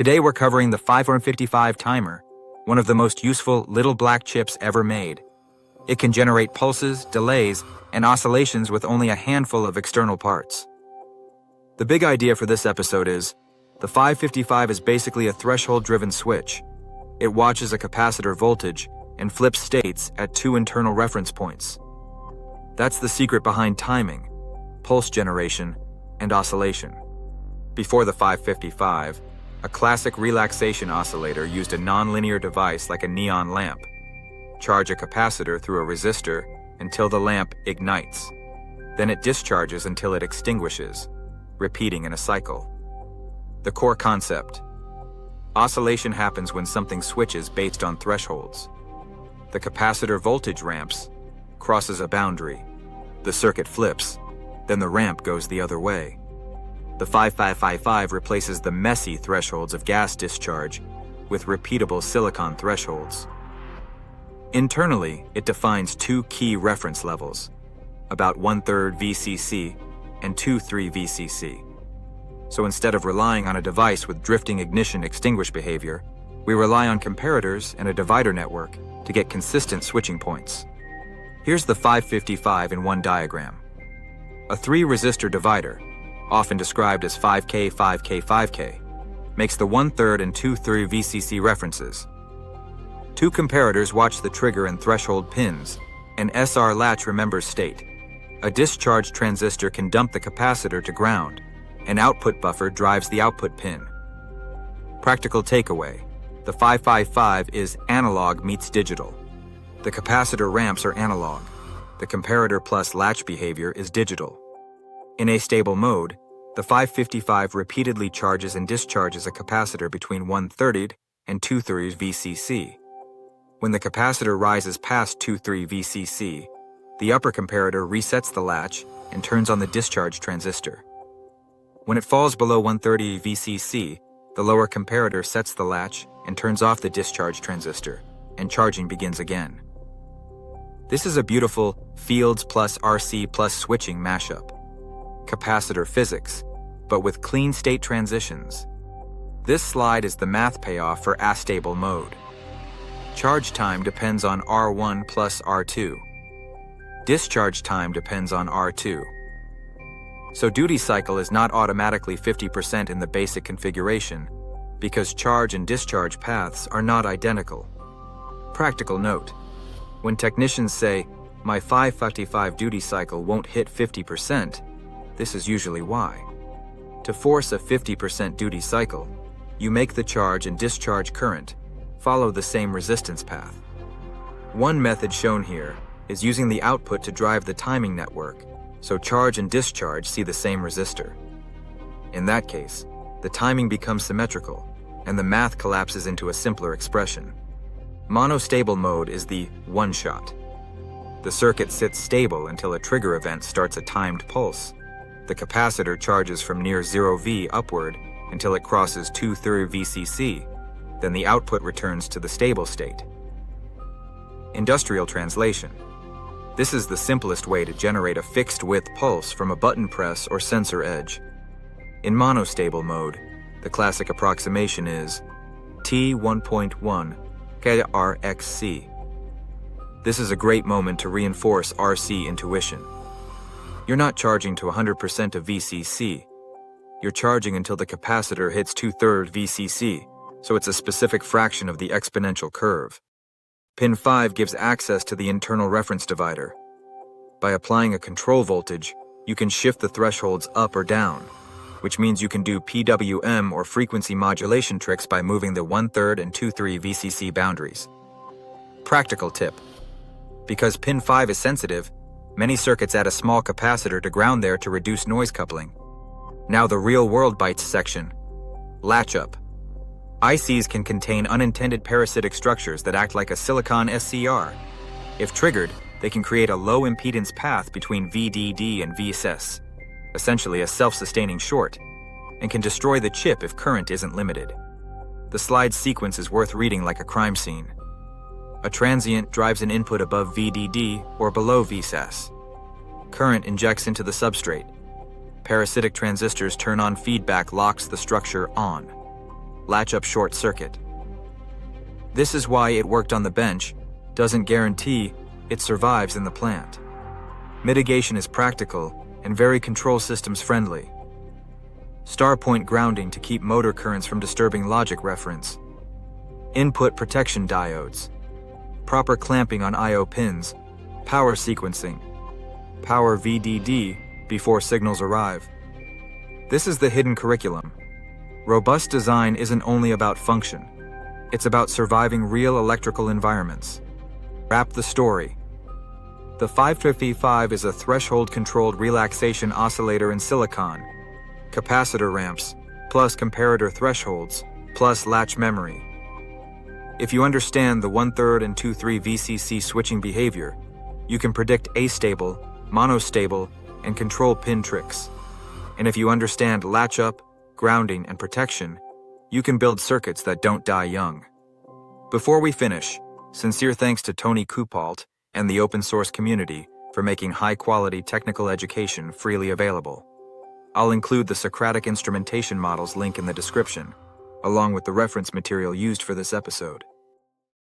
Today we're covering the 555 timer, one of the most useful little black chips ever made. It can generate pulses, delays, and oscillations with only a handful of external parts. The big idea for this episode is, the 555 is basically a threshold-driven switch. It watches a capacitor voltage and flips states at two internal reference points. That's the secret behind timing, pulse generation, and oscillation. Before the 555, a classic relaxation oscillator used a nonlinear device like a neon lamp. Charge a capacitor through a resistor until the lamp ignites. Then it discharges until it extinguishes, repeating in a cycle. The core concept: oscillation happens when something switches based on thresholds. The capacitor voltage ramps, crosses a boundary. The circuit flips, then the ramp goes the other way. The 5555 replaces the messy thresholds of gas discharge with repeatable silicon thresholds. Internally, it defines two key reference levels, about 1/3 VCC and 2/3 VCC. So instead of relying on a device with drifting ignition-extinguish behavior, we rely on comparators and a divider network to get consistent switching points. Here's the 555 in one diagram. A 3-resistor divider, often described as 5K, 5K, 5K, makes the 1/3 and 2/3 VCC references. Two comparators watch the trigger and threshold pins. An SR latch remembers state. A discharge transistor can dump the capacitor to ground. An output buffer drives the output pin. Practical takeaway: the 555 is analog meets digital. The capacitor ramps are analog. The comparator plus latch behavior is digital. In Astable mode, the 555 repeatedly charges and discharges a capacitor between 1/3 and 2/3 VCC. When the capacitor rises past 2/3 VCC, the upper comparator resets the latch and turns on the discharge transistor. When it falls below 1/30 VCC, the lower comparator sets the latch and turns off the discharge transistor, and charging begins again. This is a beautiful fields plus RC plus switching mashup. Capacitor physics, but with clean state transitions. This slide is the math payoff for Astable mode. Charge time depends on R1 plus R2. Discharge time depends on R2. So duty cycle is not automatically 50% in the basic configuration, because charge and discharge paths are not identical. Practical note: when technicians say, "My 555 duty cycle won't hit 50%, this is usually why. To force a 50% duty cycle, you make the charge and discharge current follow the same resistance path. One method shown here is using the output to drive the timing network, so charge and discharge see the same resistor. In that case, the timing becomes symmetrical, and the math collapses into a simpler expression. Monostable mode is the one-shot. The circuit sits stable until a trigger event starts a timed pulse. The capacitor charges from near 0V upward until it crosses 2/3 VCC, then the output returns to the stable state. Industrial translation: this is the simplest way to generate a fixed-width pulse from a button press or sensor edge. In monostable mode, the classic approximation is T1.1 KRXC. This is a great moment to reinforce RC intuition. You're not charging to 100% of VCC. You're charging until the capacitor hits 2/3 VCC, so it's a specific fraction of the exponential curve. Pin 5 gives access to the internal reference divider. By applying a control voltage, you can shift the thresholds up or down, which means you can do PWM or frequency modulation tricks by moving the 1/3 and 2/3 VCC boundaries. Practical tip: because pin 5 is sensitive, many circuits add a small capacitor to ground there to reduce noise coupling. Now the real-world bytes section. Latch-up. ICs can contain unintended parasitic structures that act like a silicon SCR. If triggered, they can create a low-impedance path between VDD and VSS, essentially a self-sustaining short, and can destroy the chip if current isn't limited. The slide sequence is worth reading like a crime scene. A transient drives an input above VDD or below VSS. Current injects into the substrate. Parasitic transistors turn on feedback locks the structure on. Latch-up short circuit. This is why it worked on the bench, doesn't guarantee it survives in the plant. Mitigation is practical and very control systems friendly. Star point grounding to keep motor currents from disturbing logic reference. Input protection diodes. Proper clamping on I/O pins. Power sequencing. Power VDD before signals arrive. This is the hidden curriculum. Robust design isn't only about function. It's about surviving real electrical environments. Wrap the story. The 555 is a threshold-controlled relaxation oscillator in silicon, capacitor ramps, plus comparator thresholds, plus latch memory. If you understand the 1/3 and 2/3 VCC switching behavior, you can predict Astable, Monostable, and control pin tricks. And if you understand latch-up, grounding, and protection, you can build circuits that don't die young. Before we finish, sincere thanks to Tony Coupalt and the open source community for making high-quality technical education freely available. I'll include the Socratic instrumentation models link in the description, along with the reference material used for this episode.